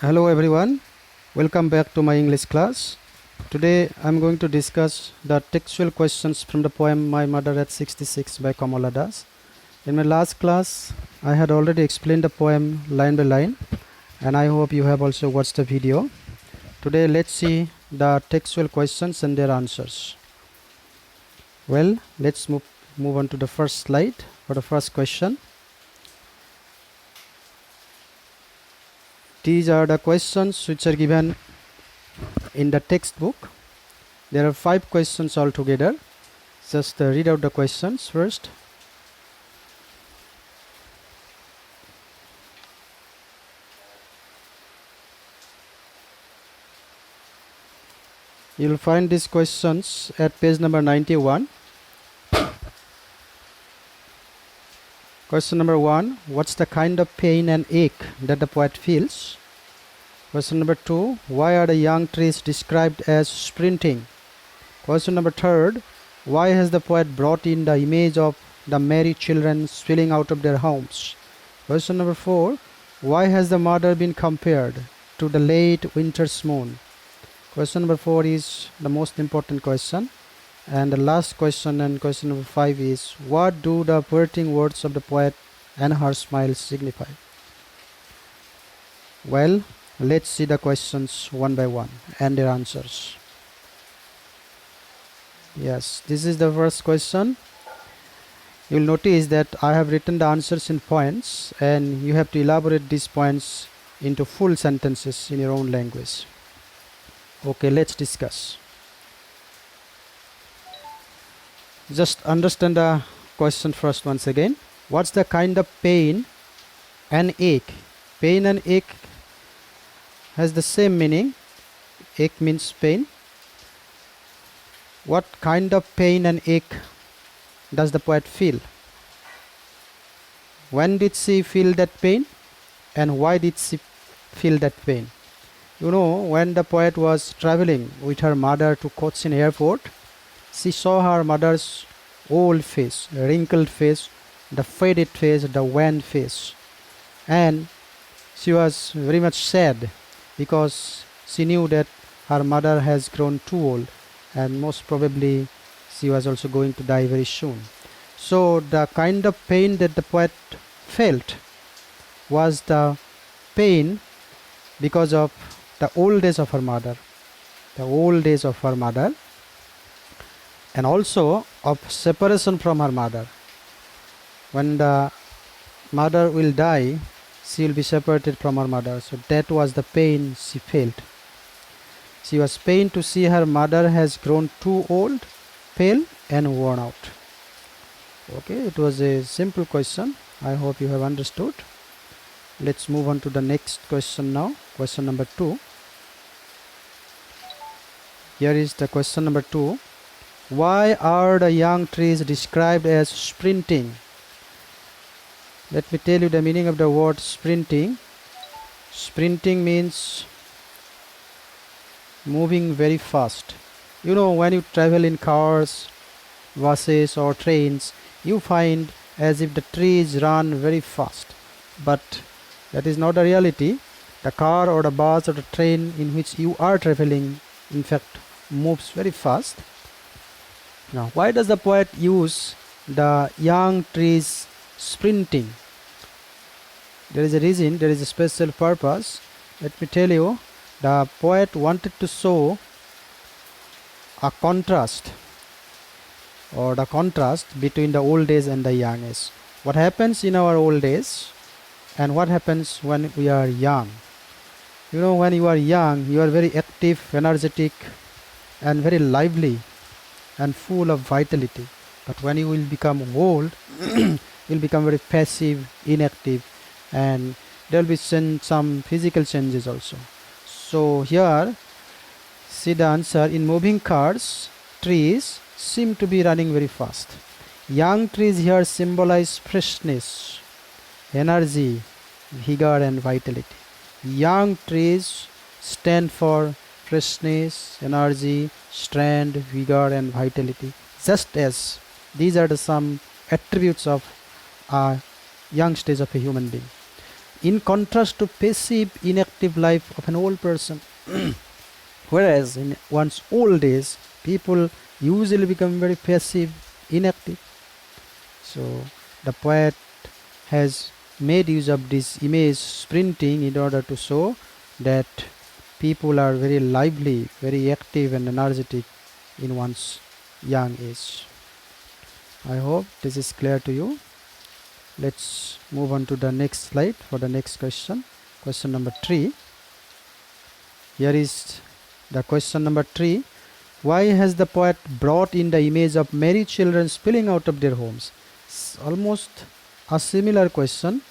Hello everyone, welcome back to my English class. Today I am going to discuss the textual questions from the poem My Mother at 66 by Kamala. In my last class I had already explained the poem line by line and I hope you have also watched the video. Today let's see the textual questions and their answers. Well, let's move on to the first slide for the first question. These are the questions which are given in the textbook. There are 5 questions altogether. Just read out the questions first. You will find these questions at page number 91. Question number 1. What's the kind of pain and ache that the poet feels? Question number 2. Why are the young trees described as sprinting? Question number 3. Why has the poet brought in the image of the merry children spilling out of their homes? Question number 4. Why has the mother been compared to the late winter's moon? Question number 4 is the most important question. And the last question and question number 5 is, what do the parting words of the poet and her smile signify? Well, let's see the questions one by one and their answers. Yes, this is the first question. You will notice that I have written the answers in points and you have to elaborate these points into full sentences in your own language. Okay, let's discuss. Just understand the question first once again. What's the kind of pain and ache? Pain and ache has the same meaning. Ache means pain. What kind of pain and ache does the poet feel? When did she feel that pain? And why did she feel that pain? You know, when the poet was traveling with her mother to Cochin airport, she saw her mother's old face, wrinkled face, the faded face, the wan face. And she was very much sad because she knew that her mother has grown too old and most probably she was also going to die very soon. So the kind of pain that the poet felt was the pain because of the old days of her mother. The old days of her mother. And also of separation from her mother. When the mother will die, she will be separated from her mother. So that was the pain she felt. She was pained to see her mother has grown too old, pale and worn out. Okay, it was a simple question. I hope you have understood. Let's move on to the next question now. Question number 2. Here is the question number 2. Why are the young trees described as sprinting? Let me tell you the meaning of the word sprinting. Sprinting means moving very fast. You know, when you travel in cars, buses or trains, you find as if the trees run very fast. But that is not the reality. The car or the bus or the train in which you are traveling, in fact, moves very fast. Now, why does the poet use the young trees sprinting? There is a reason, there is a special purpose. Let me tell you, the poet wanted to show a contrast or the contrast between the old days and the young age. What happens in our old days and what happens when we are young. You know, when you are young, you are very active, energetic and very lively and full of vitality. But when you will become old, you will become very passive, inactive, and there will be some physical changes also. So here, see the answer. In moving cars, trees seem to be running very fast. Young trees here symbolize freshness, energy, vigor and vitality. Young trees stand for freshness, energy, strength, vigor and vitality. Just as these are some attributes of a young stage of a human being. in contrast to passive, inactive life of an old person. Whereas in one's old days, people usually become very passive, inactive. So the poet has made use of this image printing in order to show that people are very lively, very active and energetic in one's young age. I hope this is clear to you. Let's move on to the next slide for the next question. Question number 3. Here is the question number 3. Why has the poet brought in the image of merry children spilling out of their homes? It's almost a similar question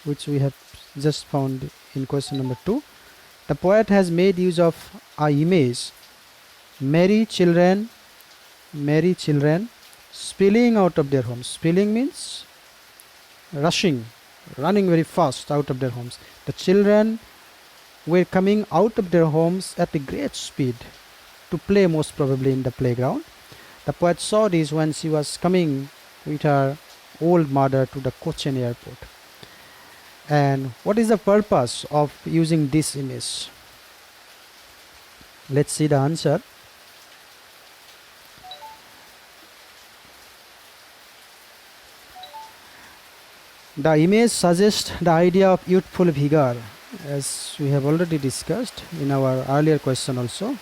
which we have just found in question number 2. The poet has made use of a image, merry children spilling out of their homes. Spilling means running very fast out of their homes. The children were coming out of their homes at a great speed to play, most probably in the playground. The poet saw this when she was coming with her old mother to the Cochin airport. And what is the purpose of using this image? Let's see the answer. The image suggests the idea of youthful vigor, as we have already discussed in our earlier question also.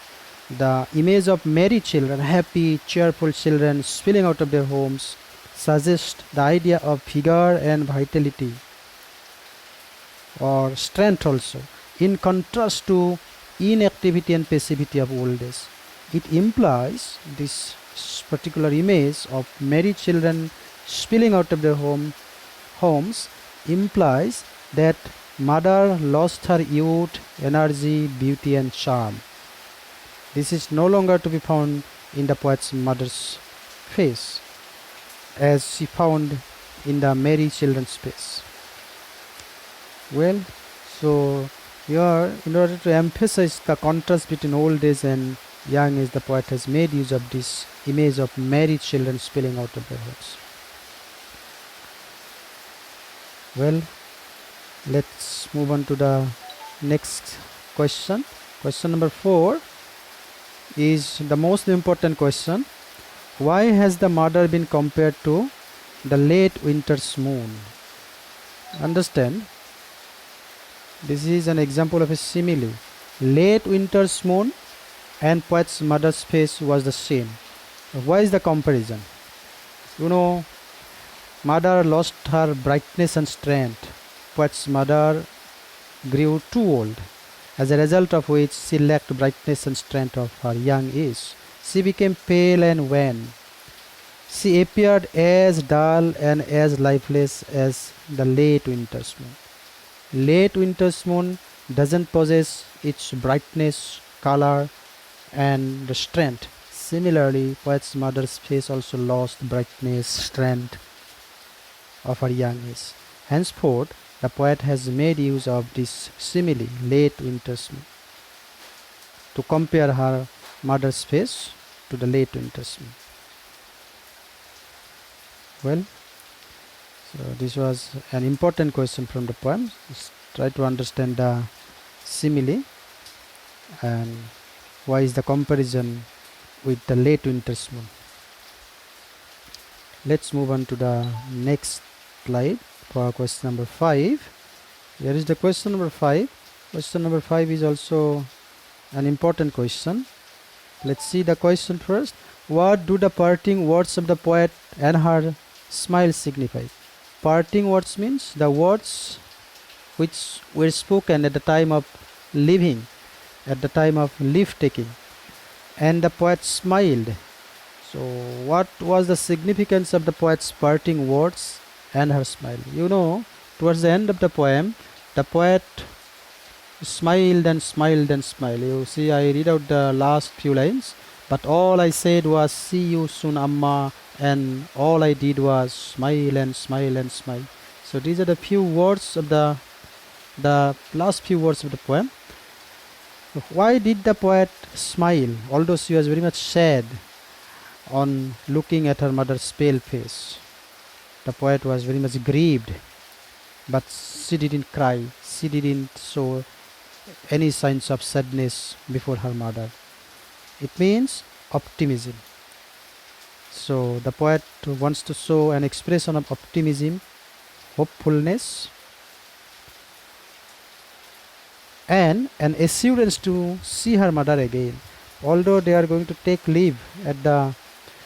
The image of merry children, happy, cheerful children spilling out of their homes, suggests the idea of vigor and vitality or strength also, in contrast to inactivity and passivity of old age. It implies, this particular image of merry children spilling out of their homes implies that mother lost her youth, energy, beauty and charm. This is no longer to be found in the poet's mother's face, as she found in the merry children's face. Well, so here, in order to emphasize the contrast between old age and young age, the poet has made use of this image of merry children spilling out of their homes. Well, let's move on to the next question. Question number 4 is the most important question. Why has the mother been compared to the late winter's moon? Understand, this is an example of a simile. Late winter's moon and poet's mother's face was the same. Why is the comparison? Mother lost her brightness and strength. Poet's mother grew too old, as a result of which she lacked brightness and strength of her young age. She became pale and wan. She appeared as dull and as lifeless as the late winter's moon. Late winter's moon doesn't possess its brightness, color, and strength. Similarly, poet's mother's face also lost brightness, strength of her young age. Henceforth, the poet has made use of this simile, late winter's moon, to compare her mother's face to the late winter's moon. Well, so this was an important question from the poem. Let's try to understand the simile and why is the comparison with the late winter's moon. Let's move on to the next slide for question number 5. Here is the question number 5. Question number 5 is also an important question. Let's see the question first. What do the parting words of the poet and her smile signify? Parting words means the words which were spoken at the time of leaving, at the time of leave taking, and the poet smiled. So what was the significance of the poet's parting words and her smile? Towards the end of the poem, the poet smiled and smiled and smiled. You see, I read out the last few lines. But all I said was, see you soon, Amma, and all I did was smile and smile and smile. So these are the few words of the last few words of the poem. Why did the poet smile, although she was very much sad on looking at her mother's pale face? The poet was very much grieved but she didn't cry. She didn't show any signs of sadness before her mother. It means optimism. So the poet wants to show an expression of optimism, hopefulness, and an assurance to see her mother again. Although they are going to take leave at the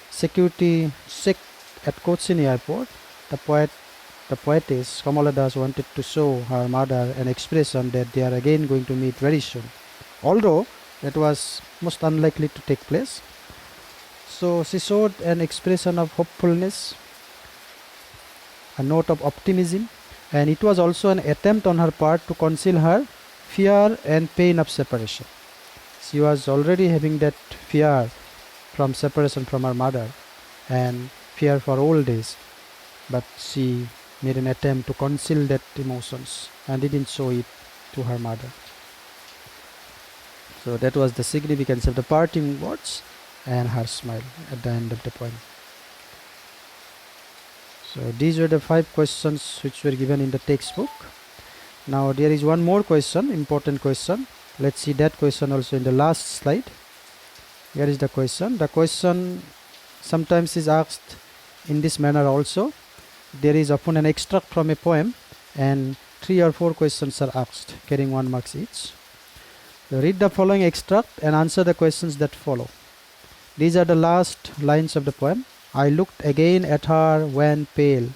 security check at Cochin airport, the poetess Kamala Das wanted to show her mother an expression that they are again going to meet very soon. Although that was most unlikely to take place. So she showed an expression of hopefulness, a note of optimism, and it was also an attempt on her part to conceal her fear and pain of separation. She was already having that fear from separation from her mother and fear for old days, but she made an attempt to conceal that emotions and didn't show it to her mother. So that was the significance of the parting words and her smile at the end of the poem. So these were the 5 questions which were given in the textbook. Now there is one more question, important question. Let's see that question also in the last slide. Here is the question. The question sometimes is asked in this manner also. There is often an extract from a poem and 3 or 4 questions are asked, carrying 1 mark each. So read the following extract and answer the questions that follow. These are the last lines of the poem. I looked again at her when pale.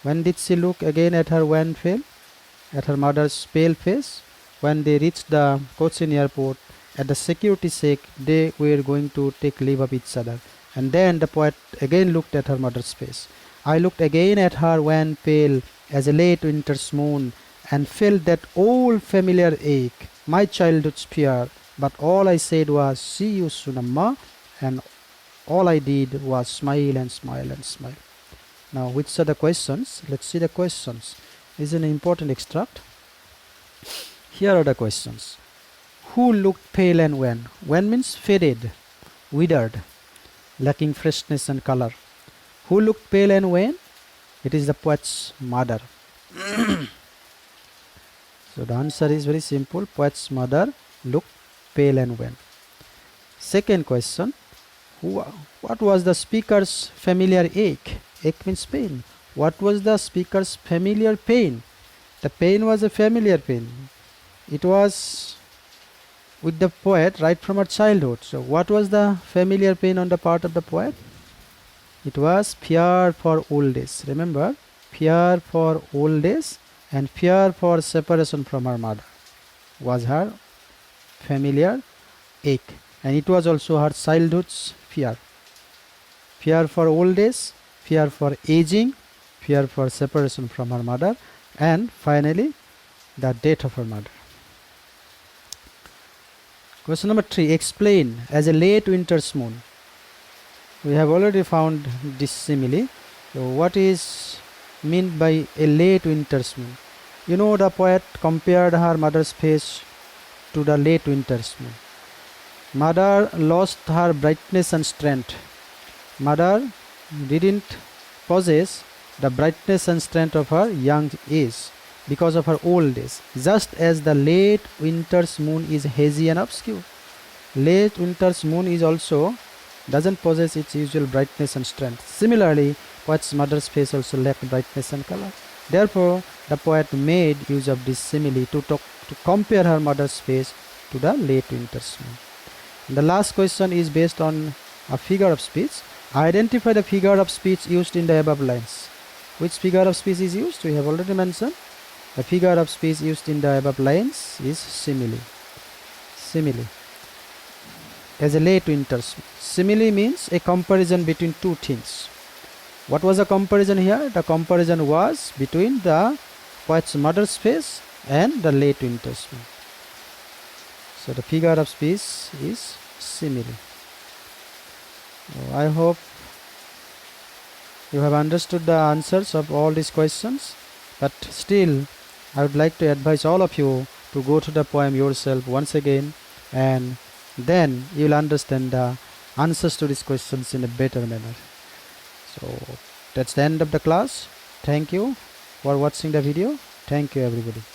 When did she look again at her when pale? At her mother's pale face. When they reached the Cochin airport, at the security check, they were going to take leave of each other. And then the poet again looked at her mother's face. I looked again at her when pale as a late winter's moon, and felt that old familiar ache, my childhood's fear. But all I said was, see you soon, Amma, and all I did was smile and smile and smile. Now, which are the questions? Let's see the questions. This is an important extract. Here are the questions. Who looked pale and when? When means faded, withered, lacking freshness and color. Who looked pale and when? It is the poet's mother. So the answer is very simple. Poet's mother looked pale and when. Second question. What was the speaker's familiar ache? Ache means pain. What was the speaker's familiar pain? The pain was a familiar pain. It was with the poet right from her childhood. So what was the familiar pain on the part of the poet? It was fear for old days. Remember, fear for old days and fear for separation from her mother was her familiar ache. And it was also her childhood's fear. Fear for old days, fear for aging, fear for separation from her mother, and finally the death of her mother. Question number 3. Explain as a late winter's moon. We have already found this simile. So what is meant by a late winter's moon? You know, the poet compared her mother's face to the late winter's moon. Mother lost her brightness and strength. Mother didn't possess the brightness and strength of her young age because of her old age, just as the late winter's moon is hazy and obscure. Late winter's moon is also doesn't possess its usual brightness and strength. Similarly, poet's mother's face also lacked brightness and color. Therefore, the poet made use of this simile to compare her mother's face to the late winter's moon. The last question is based on a figure of speech. Identify the figure of speech used in the above lines. Which figure of speech is used? We have already mentioned. The figure of speech used in the above lines is simile. Simile. As a late winter's moon. Simile means a comparison between two things. What was the comparison here? The comparison was between the poet's mother's face and the late winter's moon. So the figure of speech is simile. I hope you have understood the answers of all these questions, but still I would like to advise all of you to go to the poem yourself once again, and then you will understand the answers to these questions in a better manner. So that's the end of the class. Thank you for watching the video. Thank you, everybody.